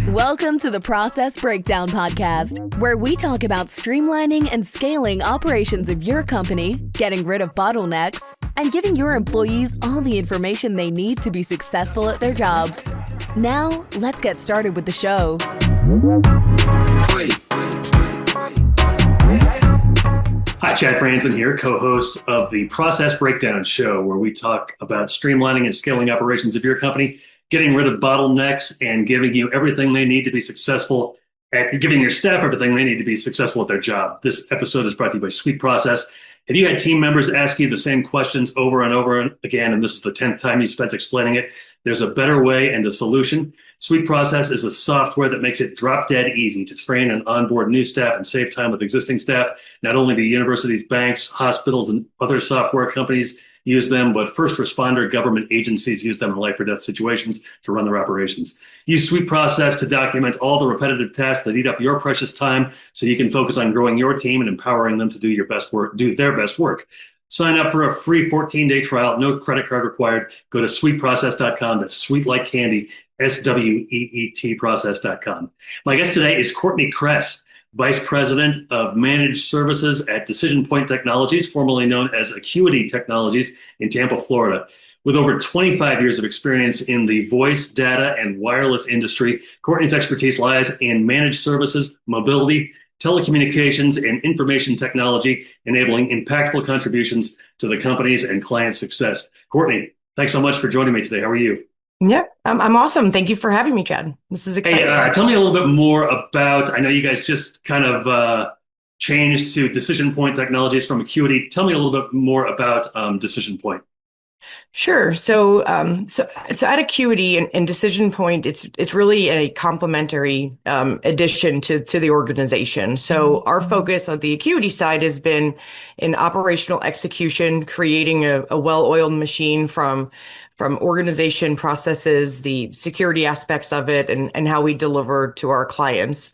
Welcome to the Process Breakdown Podcast, where we talk about streamlining and scaling operations of your company, getting rid of bottlenecks, and giving your employees all the information they need to be successful at their jobs. Now, let's get started with the show. Hi, Chad Franzen here, co-host of the Process Breakdown Show, where we talk about streamlining and scaling operations of your company, getting rid of bottlenecks, and giving you everything they need to be successful at giving your staff everything they need to be successful at their job. This episode is brought to you by SweetProcess. Have you had team members ask you the same questions over and over again, and this is the 10th time you spent explaining it? There's a better way and a solution. SweetProcess is a software that makes it drop dead easy to train and onboard new staff and save time with existing staff. Not only do universities, banks, hospitals, and other software companies use them, but first responder government agencies use them in life or death situations to run their operations. Use SweetProcess to document all the repetitive tasks that eat up your precious time so you can focus on growing your team and empowering them to do their best work. Sign up for a free 14-day trial, no credit card required. Go to sweetprocess.com. That's sweet like candy, SWEET process.com. My guest today is Courtney Cress, Vice President of Managed Services at DecisionPoint Technologies, formerly known as Acuity Technologies in Tampa, Florida. With over 25 years of experience in the voice, data, and wireless industry, Courtney's expertise lies in managed services, mobility, telecommunications, and information technology, enabling impactful contributions to the company's and clients' success. Courtney, thanks so much for joining me today. How are you? Yeah, I'm awesome. Thank you for having me, Chad. This is exciting. Hey, tell me a little bit more about, I know you guys just kind of changed to DecisionPoint Technologies from Acuity. Tell me a little bit more about DecisionPoint. Sure. So at Acuity and DecisionPoint, it's really a complementary addition to the organization. So our focus on the Acuity side has been in operational execution, creating a well-oiled machine from organization processes, the security aspects of it, and how we deliver to our clients.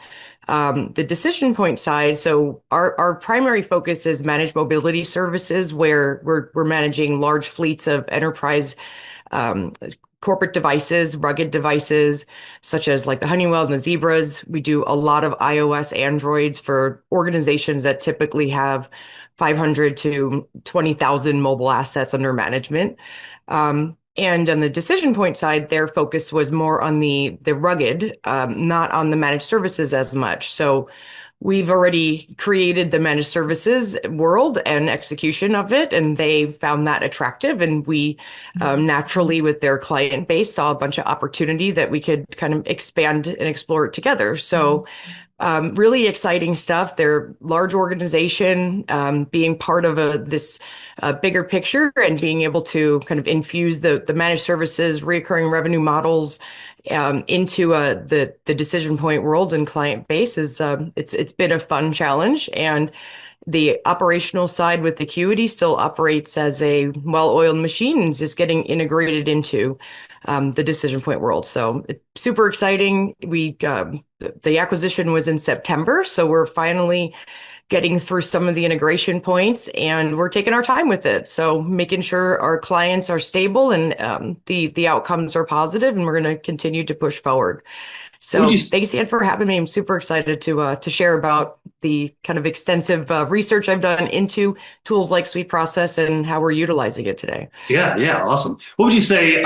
The DecisionPoint side, so our primary focus is managed mobility services, where we're managing large fleets of enterprise corporate devices, rugged devices, such as like the Honeywell and the Zebras. We do a lot of iOS, Androids for organizations that typically have 500 to 20,000 mobile assets under management. And on the DecisionPoint side, their focus was more on the rugged, not on the managed services as much. So we've already created the managed services world and execution of it, and they found that attractive. And we naturally, with their client base, saw a bunch of opportunity that we could kind of expand and explore it together. So really exciting stuff. They're large organization, being part of this bigger picture and being able to kind of infuse the managed services, recurring revenue models into the DecisionPoint world and client base is it's been a fun challenge. And the operational side with Acuity still operates as a well-oiled machine and is just getting integrated into the DecisionPoint world. So it's super exciting. The acquisition was in September, so we're finally getting through some of the integration points, and we're taking our time with it. So making sure our clients are stable and the outcomes are positive, and we're going to continue to push forward. So thanks, Ian, for having me. I'm super excited to share about the kind of extensive research I've done into tools like SweetProcess and how we're utilizing it today. Yeah, awesome. What would you say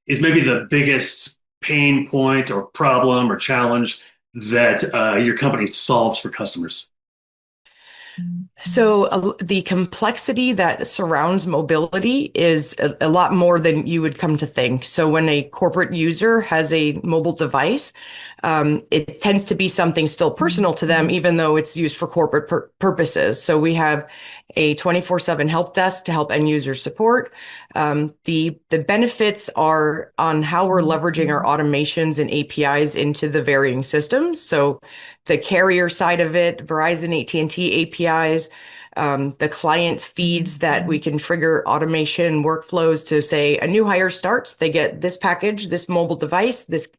is maybe the biggest pain point or problem or challenge that your company solves for customers? So the complexity that surrounds mobility is a lot more than you would come to think. So when a corporate user has a mobile device, it tends to be something still personal to them, even though it's used for corporate purposes. So we have a 24/7 help desk to help end user support. The benefits are on how we're leveraging our automations and APIs into the varying systems. So the carrier side of it, Verizon, AT&T APIs, the client feeds that we can trigger automation workflows to say a new hire starts, they get this package, this mobile device, this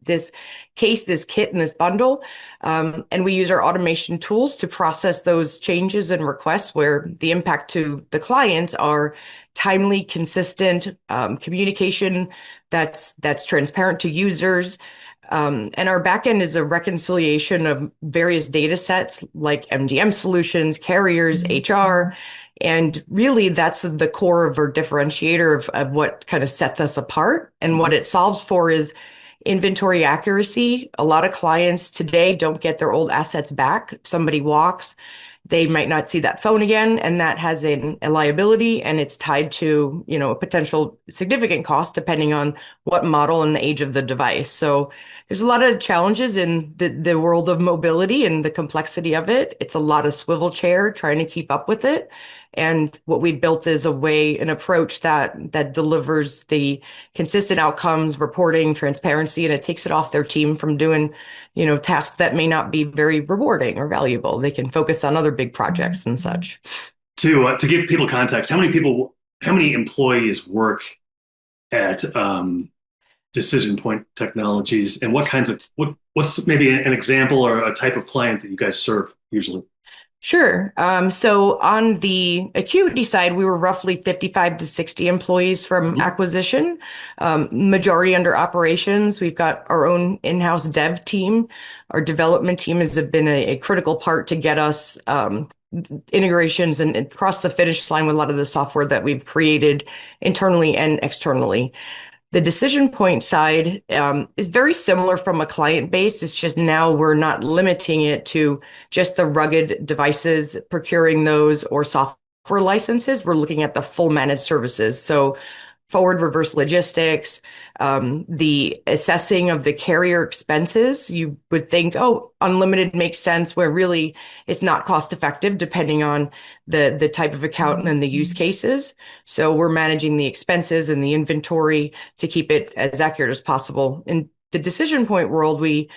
case, this kit, and this bundle. And we use our automation tools to process those changes and requests where the impact to the clients are timely, consistent communication that's transparent to users. And our backend is a reconciliation of various data sets like MDM solutions, carriers, HR. And really, that's the core of our differentiator of what kind of sets us apart. And what it solves for is inventory accuracy. A lot of clients today don't get their old assets back. If somebody walks, they might not see that phone again, and that has a liability, and it's tied to, a potential significant cost depending on what model and the age of the device. So there's a lot of challenges in the world of mobility and the complexity of it. It's a lot of swivel chair trying to keep up with it. And what we built is an approach that delivers the consistent outcomes, reporting, transparency, and it takes it off their team from doing, tasks that may not be very rewarding or valuable. They can focus on other big projects and such. To give people context, how many employees work at DecisionPoint Technologies, and what's maybe an example or a type of client that you guys serve usually? Sure. So on the Acuity side, we were roughly 55 to 60 employees from acquisition, majority under operations. We've got our own in-house dev team. Our development team has been a critical part to get us integrations and across the finish line with a lot of the software that we've created internally and externally. The DecisionPoint side is very similar from a client base. It's just now we're not limiting it to just the rugged devices, procuring those or software licenses. We're looking at the full managed services. So forward reverse logistics, the assessing of the carrier expenses. You would think, oh, unlimited makes sense, where really it's not cost effective depending on the type of account and the use cases. So we're managing the expenses and the inventory to keep it as accurate as possible. In the DecisionPoint world, we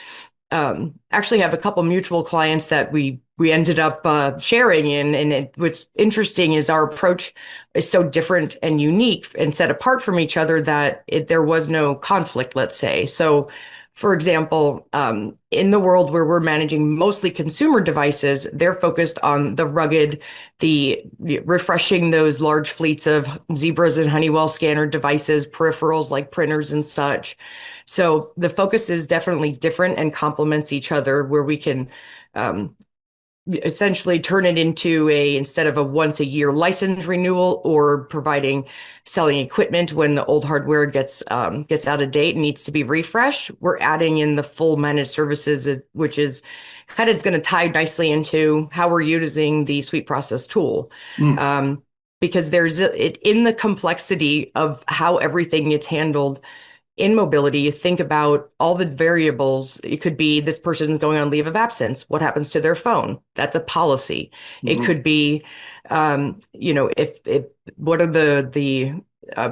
actually have a couple mutual clients that we ended up sharing in. And what's interesting is our approach is so different and unique and set apart from each other that there was no conflict, let's say. So, for example, in the world where we're managing mostly consumer devices, they're focused on the rugged, the refreshing those large fleets of Zebras and Honeywell scanner devices, peripherals like printers and such. So the focus is definitely different and complements each other, where we can essentially turn it into instead of a once a year license renewal or selling equipment when the old hardware gets out of date and needs to be refreshed, we're adding in the full managed services, which is kind of going to tie nicely into how we're using the SweetProcess tool. Because there's in the complexity of how everything gets handled. In mobility, you think about all the variables. It could be this person's going on leave of absence. What happens to their phone? That's a policy. It could be, if what are the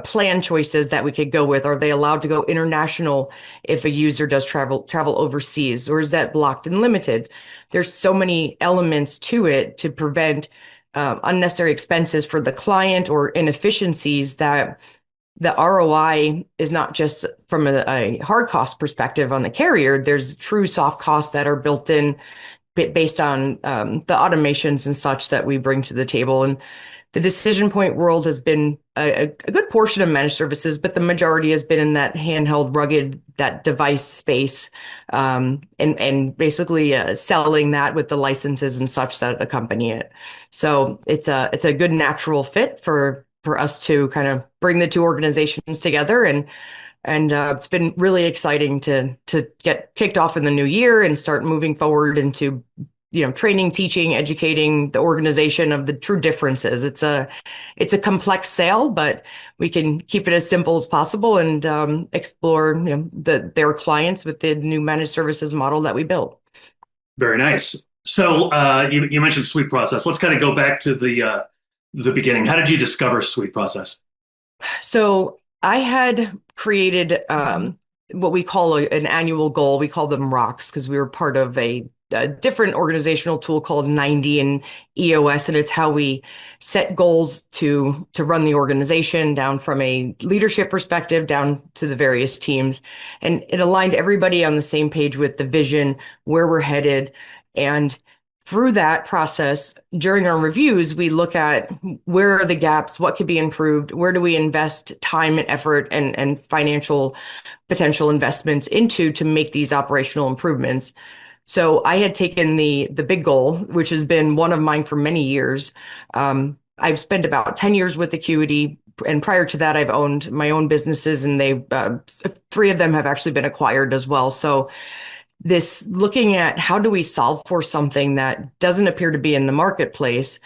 plan choices that we could go with? Are they allowed to go international if a user does travel overseas, or is that blocked and limited? There's so many elements to it to prevent unnecessary expenses for the client or inefficiencies that the ROI is not just from a hard cost perspective on the carrier. There's true soft costs that are built in based on the automations and such that we bring to the table. And the DecisionPoint world has been a good portion of managed services, but the majority has been in that handheld, rugged, that device space, and basically selling that with the licenses and such that accompany it. So it's a good natural fit for us to kind of bring the two organizations together, and it's been really exciting to get kicked off in the new year and start moving forward into training, teaching, educating the organization of the true differences. It's a complex sale, but we can keep it as simple as possible and explore their clients with the new managed services model that we built. Very nice. So you mentioned SweetProcess. Let's kind of go back to the beginning. How did you discover SweetProcess? So I had created what we call an annual goal. We call them rocks because we were part of a a different organizational tool called 90 and EOS, and it's how we set goals to run the organization down from a leadership perspective down to the various teams. And it aligned everybody on the same page with the vision, where we're headed. And through that process, during our reviews, we look at where are the gaps, what could be improved, where do we invest time and effort and financial potential investments into to make these operational improvements. So I had taken the big goal, which has been one of mine for many years. I've spent about 10 years with Acuity, and prior to that, I've owned my own businesses, and they 3 of them have actually been acquired as well. So this looking at how do we solve for something that doesn't appear to be in the marketplace,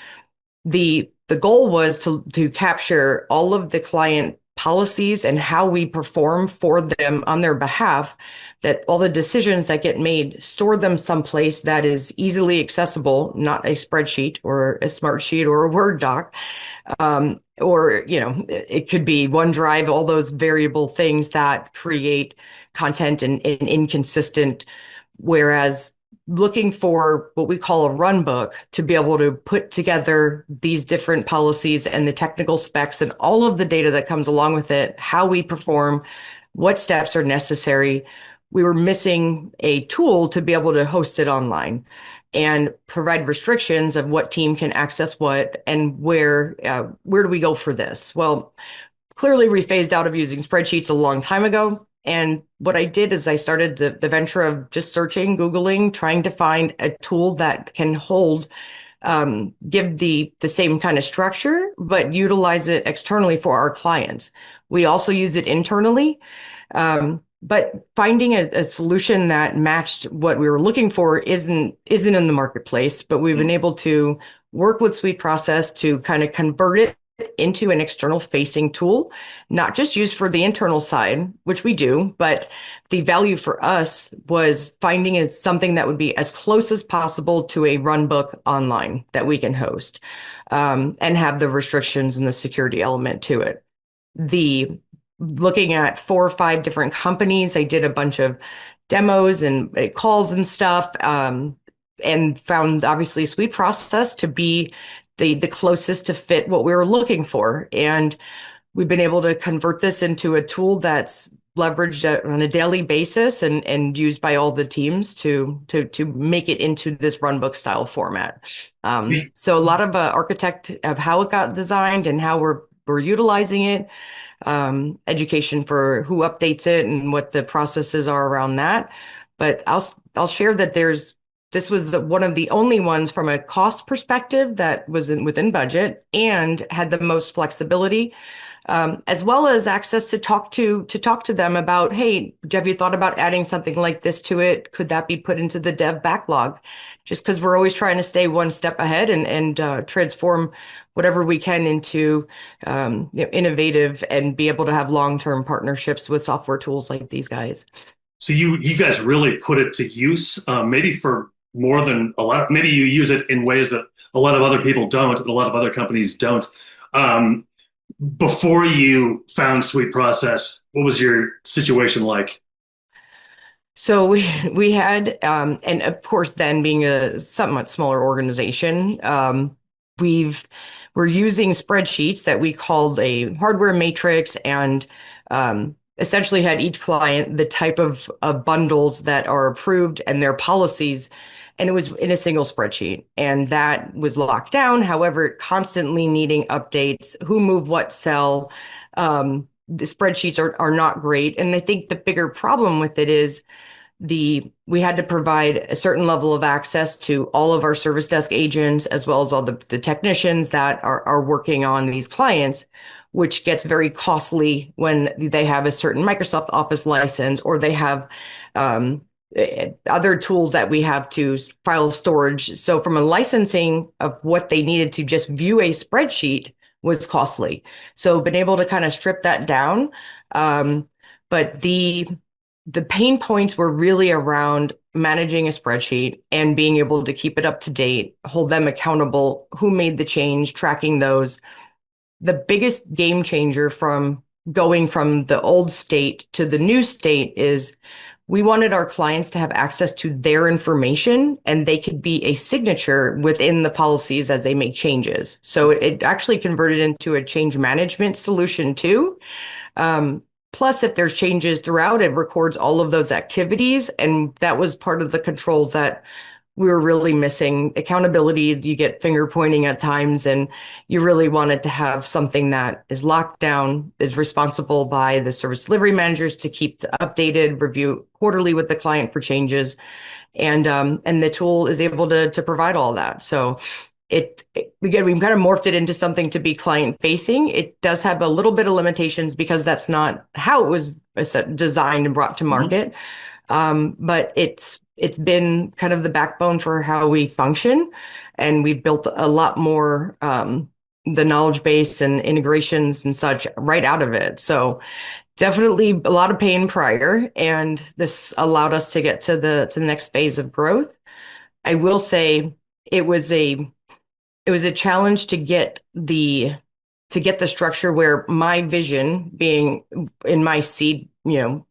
the goal was to capture all of the client policies and how we perform for them on their behalf, that all the decisions that get made, store them someplace that is easily accessible, not a spreadsheet or a smart sheet or a Word doc. Or, it could be OneDrive, all those variable things that create content and inconsistent. Whereas looking for what we call a run book to be able to put together these different policies and the technical specs and all of the data that comes along with it, how we perform, what steps are necessary. We were missing a tool to be able to host it online and provide restrictions of what team can access what and where do we go for this? Well, clearly we phased out of using spreadsheets a long time ago. And what I did is I started the venture of just searching, Googling, trying to find a tool that can give the same kind of structure, but utilize it externally for our clients. We also use it internally. But finding a solution that matched what we were looking for isn't in the marketplace, but we've been able to work with SweetProcess to kind of convert it into an external facing tool, not just used for the internal side, which we do, but the value for us was finding something that would be as close as possible to a run book online that we can host, and have the restrictions and the security element to it. Looking at 4 or 5 different companies, I did a bunch of demos and calls and stuff, and found obviously SweetProcess to be the closest to fit what we were looking for. And we've been able to convert this into a tool that's leveraged on a daily basis and used by all the teams to make it into this runbook style format. So a lot of architect of how it got designed and how we're utilizing it, education for who updates it and what the processes are around that. But I'll share that this was one of the only ones from a cost perspective that was within budget and had the most flexibility, as well as access to talk to them about, hey, have you thought about adding something like this to it? Could that be put into the dev backlog? Just because we're always trying to stay one step ahead and transform whatever we can into innovative and be able to have long-term partnerships with software tools like these guys. So you guys really put it to use, maybe for more than a lot. Maybe you use it in ways that a lot of other people don't, and a lot of other companies don't. Before you found SweetProcess, what was your situation like? So we had, and of course, then being a somewhat smaller organization, we're using spreadsheets that we called a hardware matrix, and essentially had each client the type of bundles that are approved and their policies, and it was in a single spreadsheet, and that was locked down. However, constantly needing updates, who moved what cell. The spreadsheets are not great, and I think the bigger problem with it is we had to provide a certain level of access to all of our service desk agents, as well as all the technicians that are working on these clients, which gets very costly when they have a certain Microsoft Office license, or they have other tools that we have to file storage. So from a licensing of what they needed to just view a spreadsheet was costly. So been able to kind of strip that down. But the pain points were really around managing a spreadsheet and being able to keep it up to date, hold them accountable, who made the change, tracking those. The biggest game changer from going from the old state to the new state is we wanted our clients to have access to their information and they could be a signature within the policies as they make changes. So it actually converted into a change management solution too. Plus, if there's changes throughout, it records all of those activities. And that was part of the controls that we were really missing. Accountability, you get finger pointing at times, and you really wanted to have something that is locked down, is responsible by the service delivery managers to keep updated, review quarterly with the client for changes. And the tool is able to provide all that. So again, we've kind of morphed it into something to be client facing. It does have a little bit of limitations because that's not how it was designed and brought to market. But it's been kind of the backbone for how we function. And we've built a lot more, the knowledge base and integrations and such right out of it. So definitely a lot of pain prior, and this allowed us to get to the next phase of growth. I will say it was a challenge to get the structure where my vision, being in my seat,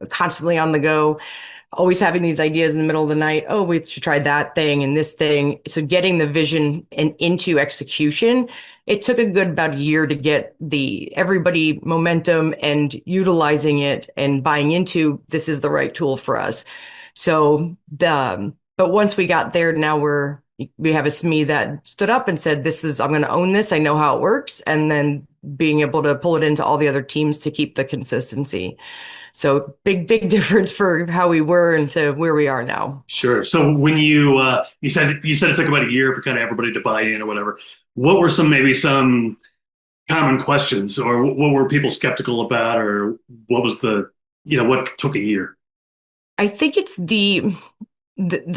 constantly on the go, always having these ideas in the middle of the night. Oh, we should try that thing and this thing. So getting the vision and into execution, it took a good about a year to get everybody momentum and utilizing it and buying into this is the right tool for us. So but once we got there, now we have a SME that stood up and said, I'm going to own this. I know how it works. And then being able to pull it into all the other teams to keep the consistency. So big difference for how we were into where we are now. Sure. So when you said it took about a year for kind of everybody to buy in or whatever, what were some common questions, or what were people skeptical about, or what was what took a year? I think it's the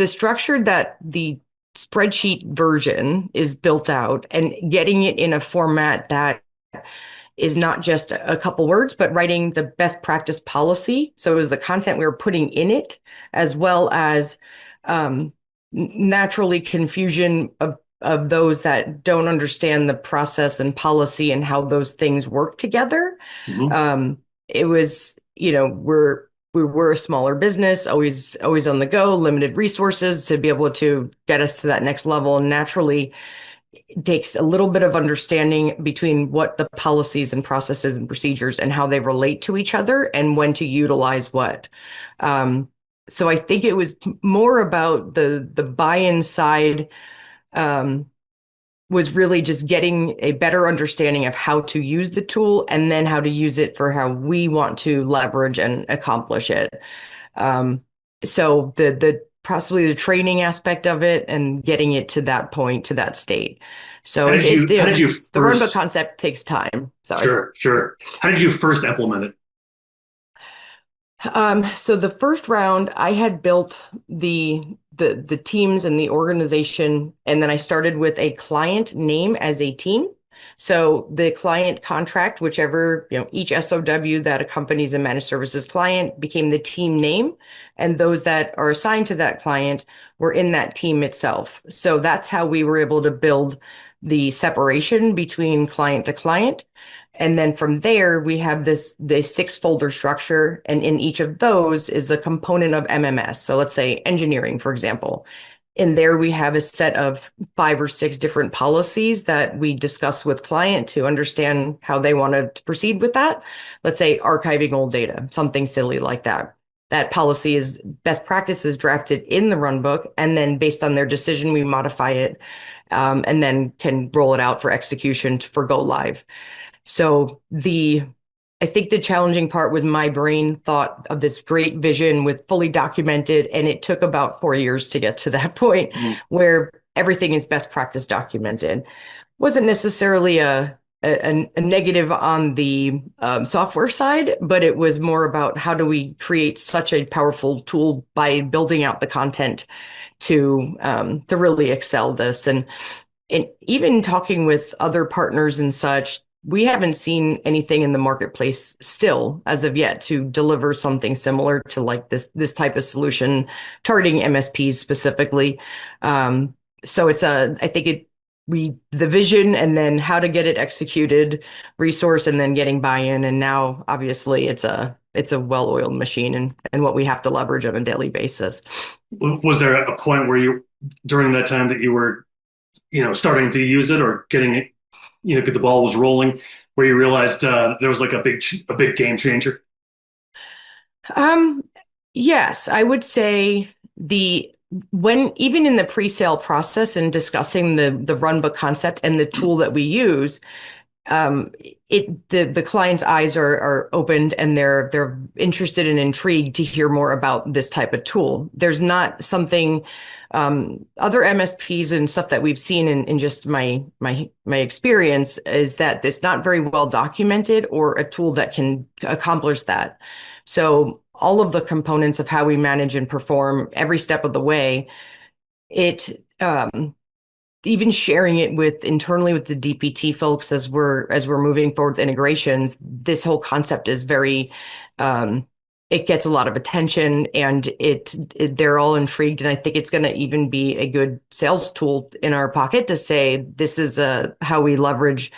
structure that the spreadsheet version is built out and getting it in a format that is not just a couple words, but writing the best practice policy. So it was the content we were putting in it, as well as naturally confusion of those that don't understand the process and policy and how those things work together. Mm-hmm. It was, we were a smaller business, always on the go, limited resources to be able to get us to that next level. And naturally, it takes a little bit of understanding between what the policies and processes and procedures and how they relate to each other and when to utilize what. So I think it was more about the buy-in side, was really just getting a better understanding of how to use the tool and then how to use it for how we want to leverage and accomplish it. So possibly the training aspect of it and getting it to that point, to that state. So the runbook concept takes time. Sorry. Sure. How did you first implement it? So the first round, I had built the teams and the organization, and then I started with a client name as a team. So the client contract, whichever, each SOW that accompanies a managed services client became the team name, and those that are assigned to that client were in that team itself. So that's how we were able to build the separation between client to client. And then from there, we have the 6-folder structure, and in each of those is a component of MMS. So let's say engineering, for example. In there, we have a set of 5 or 6 different policies that we discuss with client to understand how they want to proceed with that. Let's say archiving old data, something silly like that. That policy is best practices drafted in the runbook, and then based on their decision, we modify it, and then can roll it out for execution for go live. So I think the challenging part was my brain thought of this great vision with fully documented, and it took about 4 years to get to that point where everything is best practice documented. Wasn't necessarily a negative on the software side, but it was more about how do we create such a powerful tool by building out the content to really excel this. And even talking with other partners and such, we haven't seen anything in the marketplace still as of yet to deliver something similar to like this type of solution targeting MSPs specifically. So it's I think the vision and then how to get it executed, resource, and then getting buy-in. And now obviously it's it's a well-oiled machine and what we have to leverage on a daily basis. Was there a point where you, during that time that you were, starting to use it or getting it, the ball was rolling, where you realized there was like a big game changer? Um, yes, I would say the when even in the pre-sale process and discussing the run book concept and the tool that we use, um, the client's eyes are opened and they're interested and intrigued to hear more about this type of tool. There's not something other MSPs and stuff that we've seen in just my experience is that it's not very well documented or a tool that can accomplish that. So all of the components of how we manage and perform every step of the way, it even sharing it with internally with the DPT folks as we're moving forward with integrations, this whole concept is very it gets a lot of attention and they're all intrigued. And I think it's going to even be a good sales tool in our pocket to say, this is how we leverage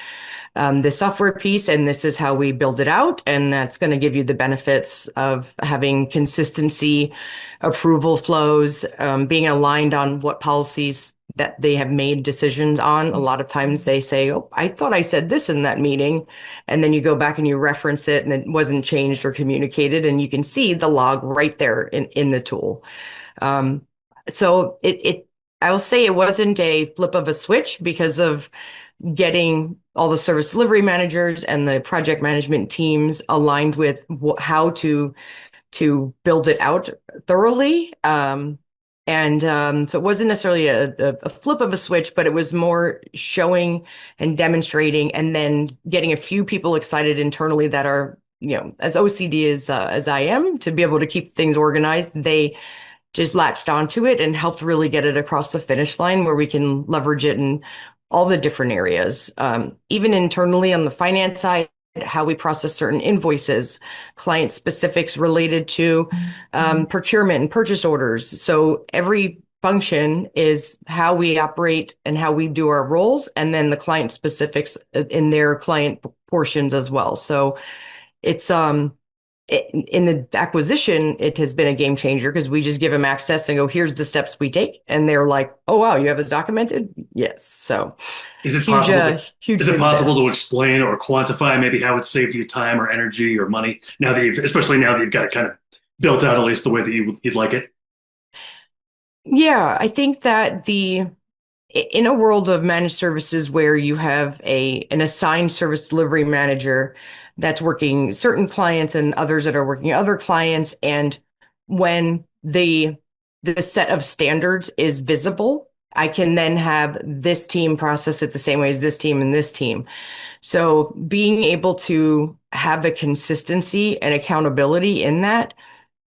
this software piece, and this is how we build it out. And that's going to give you the benefits of having consistency, approval flows, being aligned on what policies that they have made decisions on. A lot of times they say, oh, I thought I said this in that meeting. And then you go back and you reference it and it wasn't changed or communicated. And you can see the log right there in the tool. So I will say it wasn't a flip of a switch because of getting all the service delivery managers and the project management teams aligned with how to build it out thoroughly. So it wasn't necessarily a flip of a switch, but it was more showing and demonstrating and then getting a few people excited internally that are, as OCD as I am, to be able to keep things organized. They just latched onto it and helped really get it across the finish line where we can leverage it in all the different areas, even internally on the finance side, how we process certain invoices, client specifics related to procurement and purchase orders. So every function is how we operate and how we do our roles, and then the client specifics in their client portions as well. So it's in the acquisition, it has been a game changer because we just give them access and go, here's the steps we take. And they're like, oh, wow, you have this documented? Yes. So Is it huge, possible huge is it win possible there. to explain or quantify maybe how it saved you time or energy or money especially now that you've got it kind of built out at least the way that you'd like it? Yeah, I think that in a world of managed services where you have an assigned service delivery manager that's working certain clients and others that are working other clients, and when the set of standards is visible, I can then have this team process it the same way as this team and this team. So being able to have a consistency and accountability in that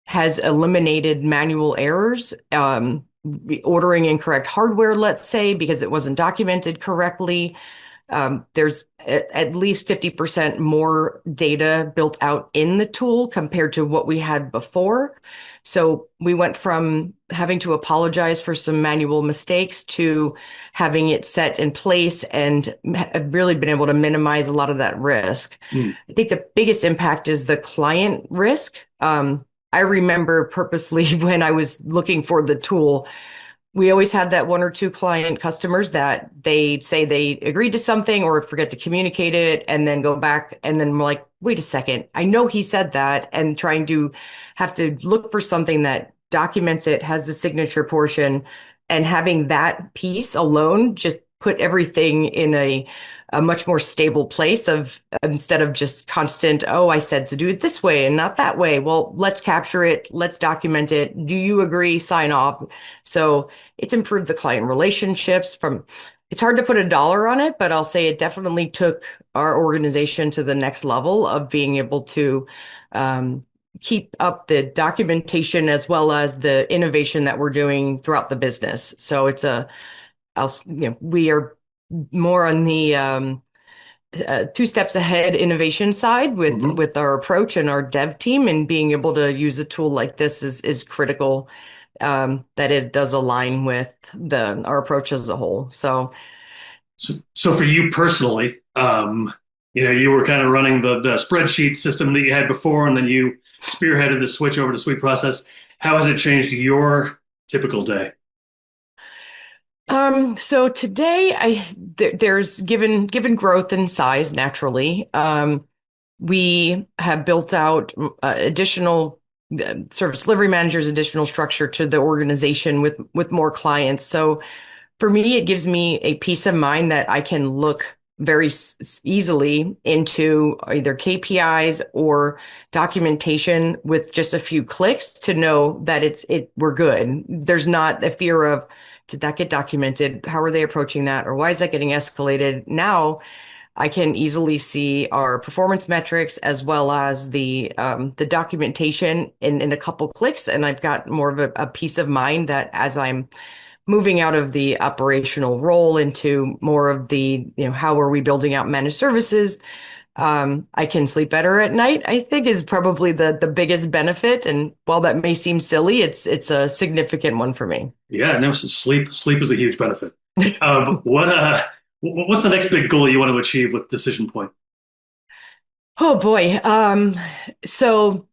has eliminated manual errors, ordering incorrect hardware, let's say, because it wasn't documented correctly. There's at least 50% more data built out in the tool compared to what we had before. So we went from having to apologize for some manual mistakes to having it set in place and have really been able to minimize a lot of that risk. Mm. I think the biggest impact is the client risk. I remember purposely when I was looking for the tool, we always had that one or two client customers that they say they agreed to something or forget to communicate it and then go back. And then we're like, wait a second, I know he said that, and trying to have to look for something that documents it, has the signature portion, and having that piece alone just put everything in a much more stable place of instead of just constant, oh, I said to do it this way and not that way. Well, let's capture it. Let's document it. Do you agree? Sign off. So it's improved the client relationships it's hard to put a dollar on it, but I'll say it definitely took our organization to the next level of being able to keep up the documentation as well as the innovation that we're doing throughout the business. So we are more on the two steps ahead innovation side with Mhm. our approach and our dev team, and being able to use a tool like this is critical, that it does align with our approach as a whole. So So for you personally, You were kind of running the spreadsheet system that you had before, and then you spearheaded the switch over to SweetProcess. How has it changed your typical day? So today there's given growth in size naturally. We have built out additional service delivery managers, additional structure to the organization with more clients. So for me, it gives me a peace of mind that I can look very easily into either KPIs or documentation with just a few clicks to know that we're good. There's not a fear of, did that get documented? How are they approaching that? Or why is that getting escalated? Now I can easily see our performance metrics as well as the documentation in a couple clicks. And I've got more of a peace of mind that as I'm moving out of the operational role into more of the, how are we building out managed services? I can sleep better at night, I think is probably the biggest benefit. And while that may seem silly, it's a significant one for me. Yeah, no, sleep is a huge benefit. What's the next big goal you want to achieve with DecisionPoint? Oh boy. So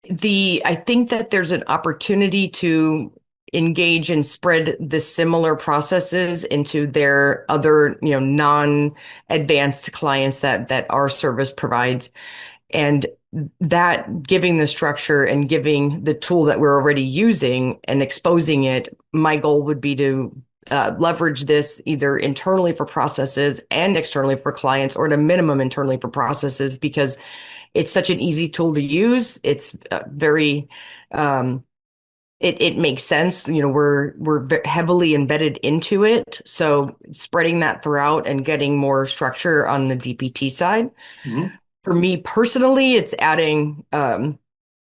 I think that there's an opportunity to engage and spread the similar processes into their other, non-advanced clients that our service provides. And that giving the structure and giving the tool that we're already using and exposing it, my goal would be to leverage this either internally for processes and externally for clients, or at a minimum internally for processes, because it's such an easy tool to use. It's very it makes sense. We're heavily embedded into it. So spreading that throughout and getting more structure on the DPT side. Mm-hmm. For me personally, it's adding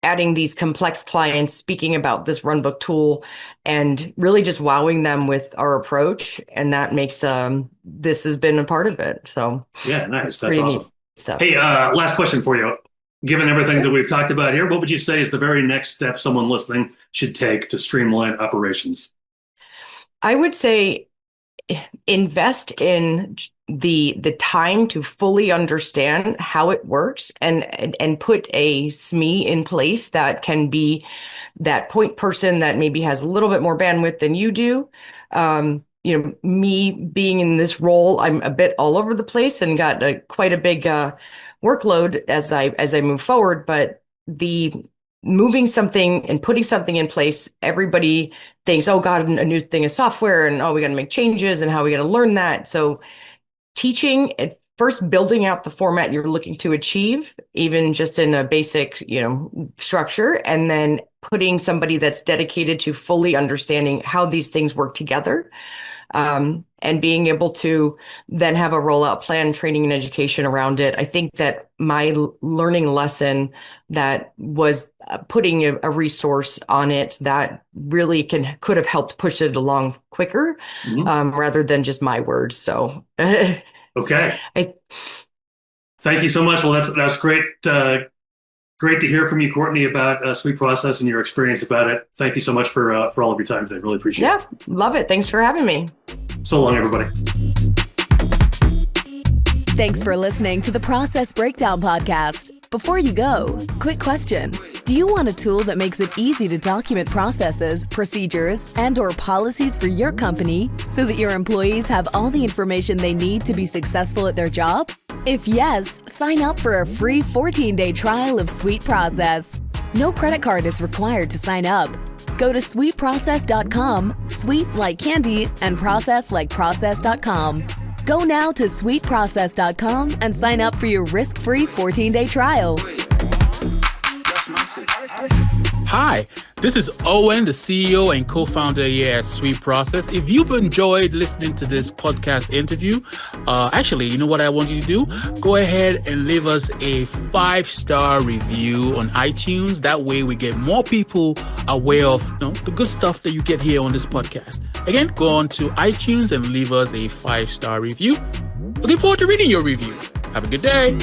these complex clients, speaking about this runbook tool and really just wowing them with our approach. And that makes, this has been a part of it. So yeah, nice. That's awesome. Stuff. Hey, last question for you. Given everything that we've talked about here, what would you say is the very next step someone listening should take to streamline operations? I would say invest in the time to fully understand how it works and put a SME in place that can be that point person that maybe has a little bit more bandwidth than you do. Me being in this role, I'm a bit all over the place and got quite a big workload as I move forward, but the moving something and putting something in place, everybody thinks, oh God, a new thing is software, and we got to make changes, and how are we going to learn that? So teaching at first, building out the format you're looking to achieve, even just in a basic, structure, and then putting somebody that's dedicated to fully understanding how these things work together. And being able to then have a rollout plan, training and education around it. I think that my learning lesson that was putting a resource on it that really could have helped push it along quicker, rather than just my words. So, okay. Thank you so much. Well, that's great. Great to hear from you, Courtney, about SweetProcess and your experience about it. Thank you so much for all of your time today. Really appreciate it. Yeah, love it. Thanks for having me. So long, everybody. Thanks for listening to the Process Breakdown Podcast. Before you go, quick question. Do you want a tool that makes it easy to document processes, procedures, and/or policies for your company so that your employees have all the information they need to be successful at their job? If yes, sign up for a free 14-day trial of SweetProcess. No credit card is required to sign up. Go to sweetprocess.com, sweet like candy, and process like process.com. Go now to sweetprocess.com and sign up for your risk-free 14-day trial. Hi, this is Owen, the CEO and co-founder here at SweetProcess. If you've enjoyed listening to this podcast interview, actually, you know what I want you to do? Go ahead and leave us a 5-star review on iTunes. That way we get more people aware of the good stuff that you get here on this podcast. Again, go on to iTunes and leave us a 5-star review. Looking forward to reading your review. Have a good day.